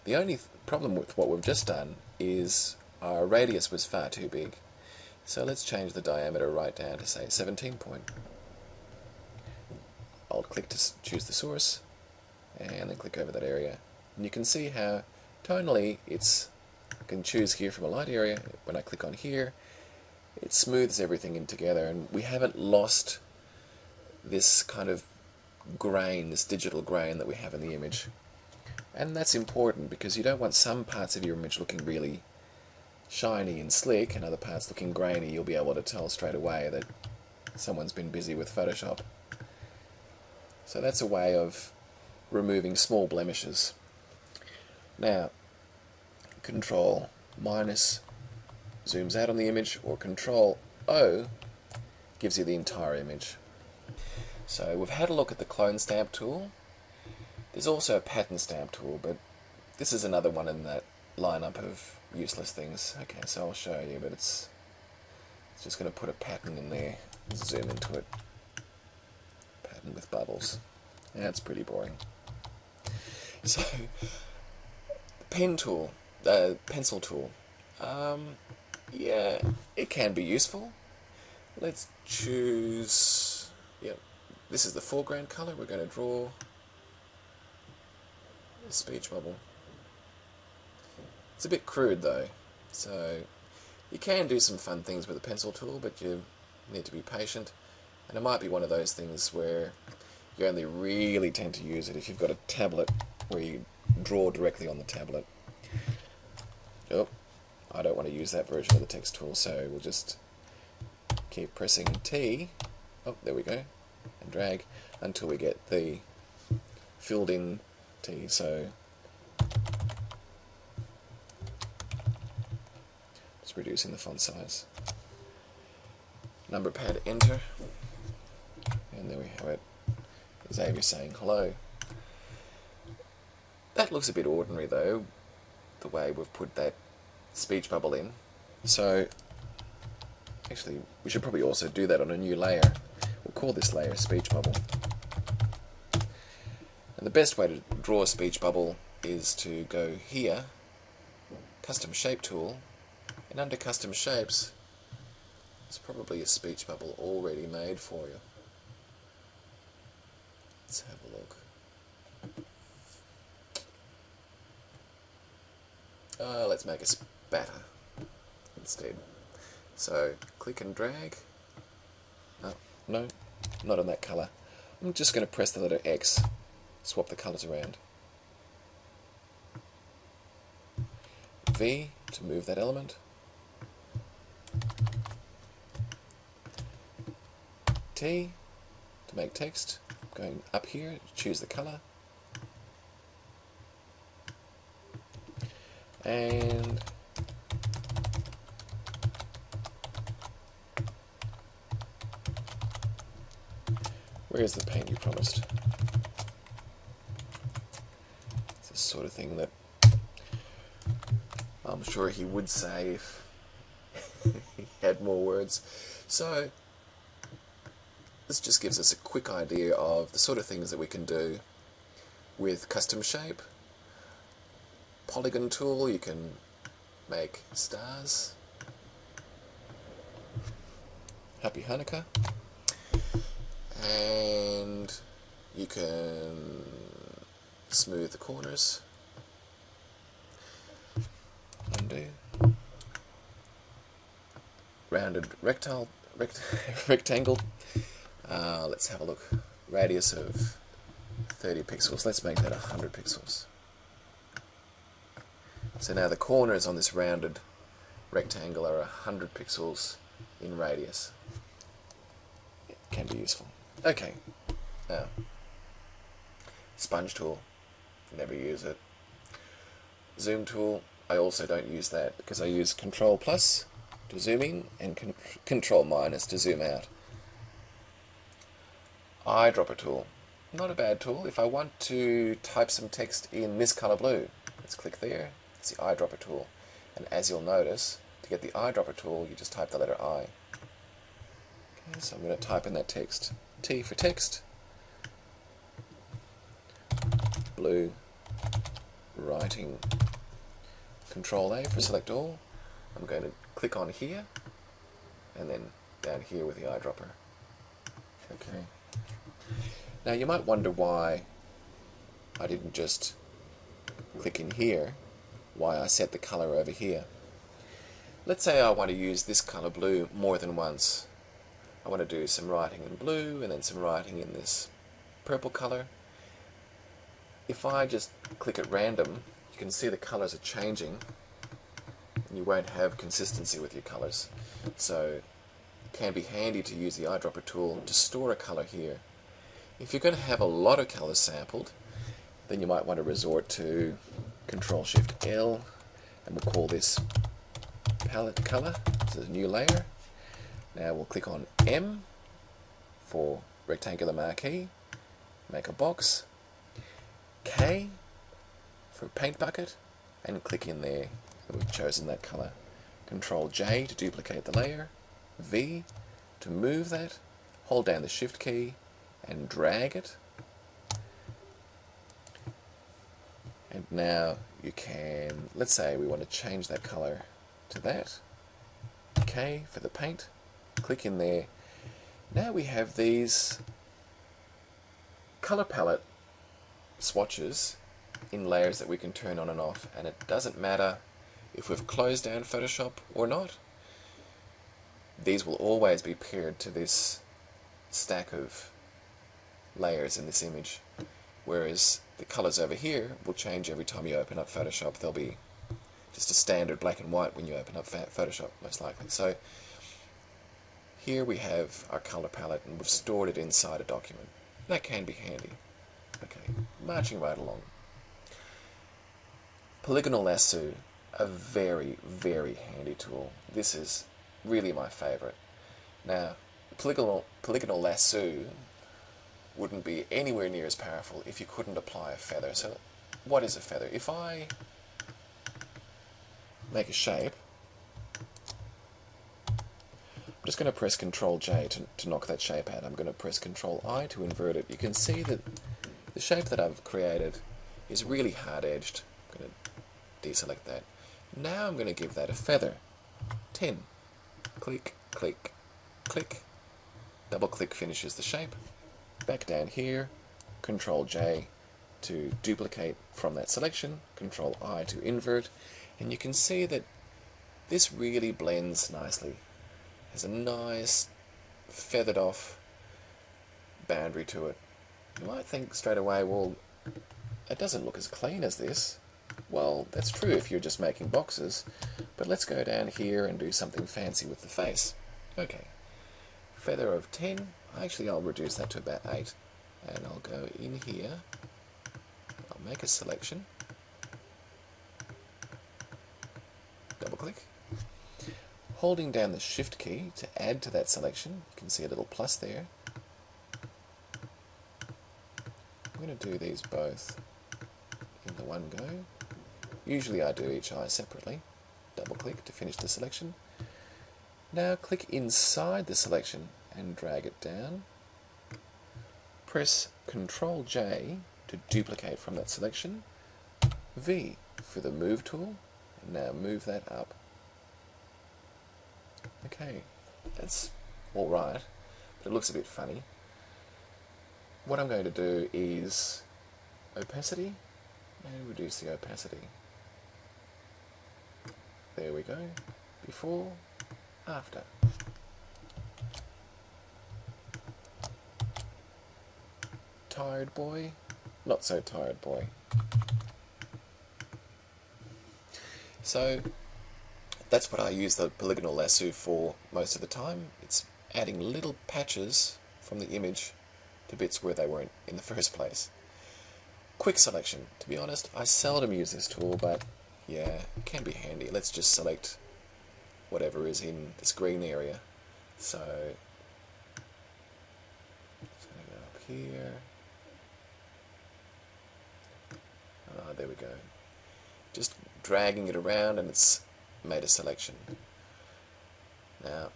The only problem with what we've just done is our radius was far too big. So let's change the diameter right down to say 17 point. Alt click to choose the source, and then click over that area. And you can see how tonally I can choose here from a light area. When I click on here, it smooths everything in together, and we haven't lost this kind of grain, this digital grain that we have in the image. And that's important because you don't want some parts of your image looking really shiny and slick and other parts looking grainy. You'll be able to tell straight away that someone's been busy with Photoshop. So that's a way of removing small blemishes. Now, Control minus zooms out on the image, or Control O gives you the entire image. So we've had a look at the clone stamp tool. There's also a pattern stamp tool, but this is another one in that lineup of useless things. Okay, so I'll show you, but it's just going to put a pattern in there, zoom into it. Pattern with bubbles. That's pretty boring. So, the pen tool, pencil tool. Yeah, it can be useful. Let's choose, yep, this is the foreground color. We're going to draw a speech bubble. It's a bit crude though, so you can do some fun things with a pencil tool, but you need to be patient, and it might be one of those things where you only really tend to use it if you've got a tablet where you draw directly on the tablet. Oh, I don't want to use that version of the text tool, so we'll just keep pressing T, oh there we go, and drag until we get the filled in T. So just reducing the font size. Number pad, enter, and there we have it. Xavier saying hello. That looks a bit ordinary though, the way we've put that speech bubble in. So actually we should probably also do that on a new layer. We'll call this layer speech bubble. And the best way to draw a speech bubble is to go here, custom shape tool, and under custom shapes there's probably a speech bubble already made for you. Let's have a look. Let's make a spatter instead. So click and drag. Oh, no, not on that colour. I'm just going to press the letter X, swap the colours around. V to move that element. T to make text. Going up here, choose the colour. And where's the paint you promised? It's the sort of thing that I'm sure he would say if he had more words. So this just gives us a quick idea of the sort of things that we can do with custom shape. Polygon tool, you can make stars. Happy Hanukkah. And you can smooth the corners. Undo. Rounded rectangle. Let's have a look. Radius of 30 pixels. Let's make that 100 pixels. So now the corners on this rounded rectangle are 100 pixels in radius. It can be useful. Okay. Now, sponge tool. Never use it. Zoom tool. I also don't use that because I use Control plus to zoom in and Control minus to zoom out. Eyedropper tool. Not a bad tool. If I want to type some text in this color blue, let's click there. It's the eyedropper tool. And as you'll notice, to get the eyedropper tool, you just type the letter I. Okay, so I'm going to type in that text. T for text. Blue. writing Control A for select all. I'm going to click on here and then down here with the eyedropper. Okay. Now you might wonder why I didn't just click in here, why I set the color over here. Let's say I want to use this color blue more than once. I want to do some writing in blue and then some writing in this purple color. If I just click at random, you can see the colors are changing and you won't have consistency with your colors. So it can be handy to use the eyedropper tool to store a color here. If you're going to have a lot of colors sampled, then you might want to resort to Control-Shift-L, and we'll call this palette color. This is a new layer. Now we'll click on M for rectangular marquee, make a box, K for paint bucket, and click in there. We've chosen that color. Control J to duplicate the layer, V to move that, hold down the Shift key and drag it. And now you can, let's say we want to change that color to that. K for the paint, click in there. Now we have these color palette swatches in layers that we can turn on and off, and it doesn't matter if we've closed down Photoshop or not. These will always be paired to this stack of layers in this image, whereas the colors over here will change every time you open up Photoshop. They'll be just a standard black and white when you open up Photoshop, most likely. So here we have our color palette and we've stored it inside a document. That can be handy. Okay, marching right along. Polygonal Lasso, a very, very handy tool. This is really my favorite. Now, Polygonal Lasso wouldn't be anywhere near as powerful if you couldn't apply a feather. So what is a feather? If I make a shape, I'm just going to press Control J to knock that shape out. I'm going to press Control I to invert it. You can see that the shape that I've created is really hard-edged. I'm going to deselect that. Now I'm going to give that a feather. 10. Click, click, click. Double click finishes the shape. Back down here, Control J to duplicate from that selection, Control I to invert, and you can see that this really blends nicely. Has a nice feathered off boundary to it. You might think straight away, well, it doesn't look as clean as this. Well, that's true if you're just making boxes, but let's go down here and do something fancy with the face. Okay, feather of 10. Actually, I'll reduce that to about 8, and I'll go in here. I'll make a selection. Double click. Holding down the Shift key to add to that selection, you can see a little plus there. I'm going to do these both in the one go. Usually I do each eye separately. Double click to finish the selection. Now click inside the selection and drag it down. Press Control J to duplicate from that selection. V for the move tool, and now move that up. Okay, that's alright, but it looks a bit funny. What I'm going to do is opacity, and reduce the opacity. There we go. Before, after. Tired boy, not so tired boy. So that's what I use the Polygonal Lasso for most of the time. It's adding little patches from the image to bits where they weren't in the first place. Quick selection. To be honest, I seldom use this tool, but yeah, it can be handy. Let's just select whatever is in this green area. So, it's going to go up here. There we go. Just dragging it around and it's made a selection. Now,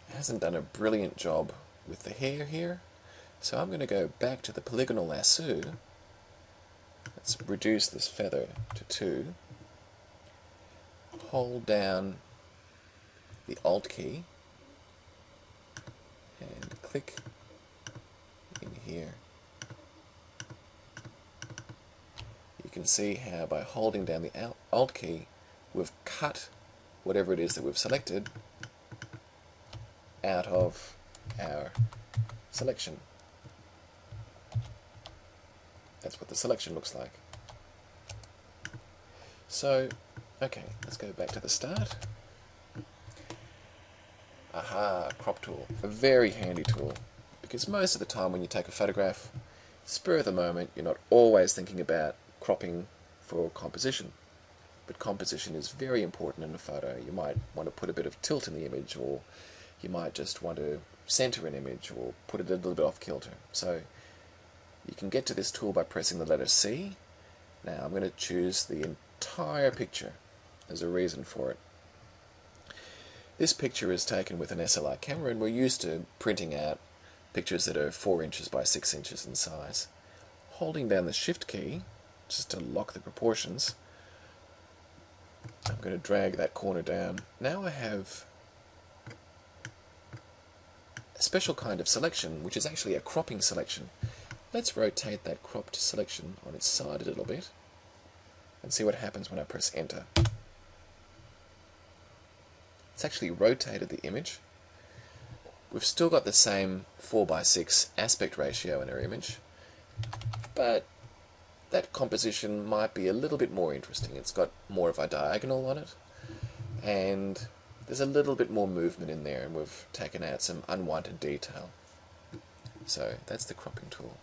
it hasn't done a brilliant job with the hair here, so I'm going to go back to the Polygonal Lasso let's reduce this feather to 2. Hold down the Alt key and click in here. You can see how by holding down the Alt key we've cut whatever it is that we've selected out of our selection. That's what the selection looks like. So, okay, let's go back to the start. Aha, crop tool. A very handy tool, because most of the time when you take a photograph, spur of the moment, you're not always thinking about cropping for composition. But composition is very important in a photo. You might want to put a bit of tilt in the image, or you might just want to center an image, or put it a little bit off kilter. So you can get to this tool by pressing the letter C. Now I'm going to choose the entire picture. There's a reason for it. This picture is taken with an SLR camera, and we're used to printing out pictures that are 4 inches by 6 inches in size. Holding down the Shift key, just to lock the proportions, I'm going to drag that corner down. Now I have a special kind of selection, which is actually a cropping selection. Let's rotate that cropped selection on its side a little bit and see what happens when I press Enter. It's actually rotated the image. We've still got the same 4:6 aspect ratio in our image, but that composition might be a little bit more interesting. It's got more of a diagonal on it, and there's a little bit more movement in there, and we've taken out some unwanted detail. So that's the cropping tool.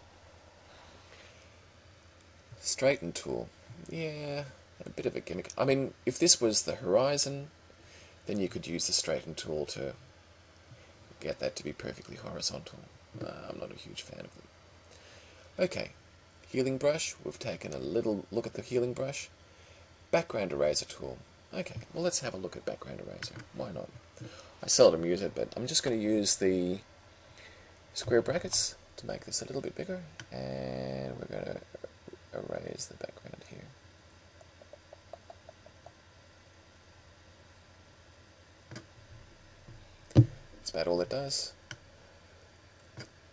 Straighten tool. Yeah, a bit of a gimmick. I mean, if this was the horizon, then you could use the straighten tool to get that to be perfectly horizontal. I'm not a huge fan of them. Okay, healing brush. We've taken a little look at the healing brush. Background eraser tool. Okay, well let's have a look at background eraser. Why not? I seldom use it, but I'm just going to use the square brackets to make this a little bit bigger, and we're going to erase the background here. That's about all it does.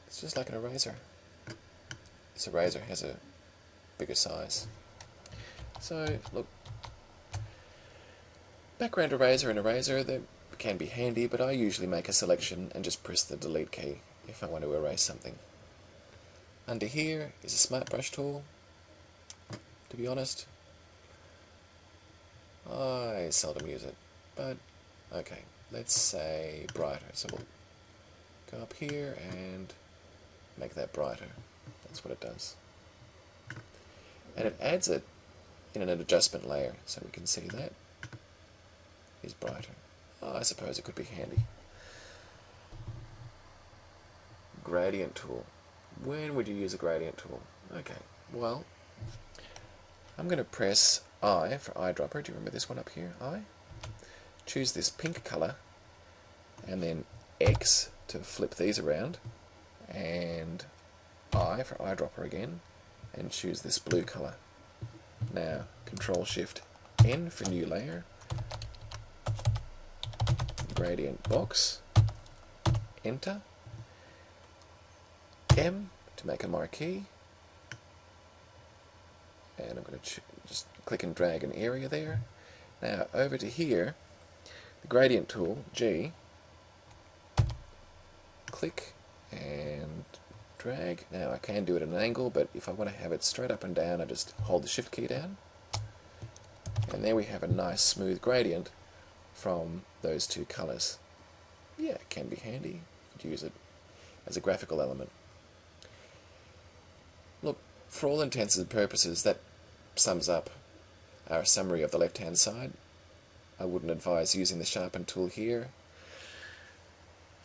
It's just like an eraser. This eraser has a bigger size. So, look, background eraser and eraser, they can be handy, but I usually make a selection and just press the delete key if I want to erase something. Under here is a smart brush tool. To be honest, I seldom use it, but okay, let's say brighter. So we'll go up here and make that brighter. That's what it does. And it adds it in an adjustment layer, so we can see that is brighter. I suppose it could be handy. Gradient tool. When would you use a gradient tool? Okay, well, I'm going to press I for eyedropper. Do you remember this one up here? I. Choose this pink color, and then X to flip these around, and I for eyedropper again, and choose this blue color. Now, Control-Shift-N for new layer, gradient box, Enter, M to make a marquee, and I'm going to just click and drag an area there. Now, over to here, the gradient tool, G, click and drag. Now I can do it at an angle, but if I want to have it straight up and down, I just hold the Shift key down, and there we have a nice smooth gradient from those two colors. Yeah, it can be handy. You could use it as a graphical element. Look, for all intents and purposes, that sums up our summary of the left-hand side. I wouldn't advise using the sharpen tool here.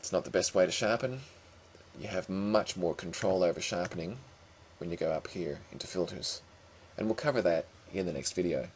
It's not the best way to sharpen. You have much more control over sharpening when you go up here into filters. And we'll cover that in the next video.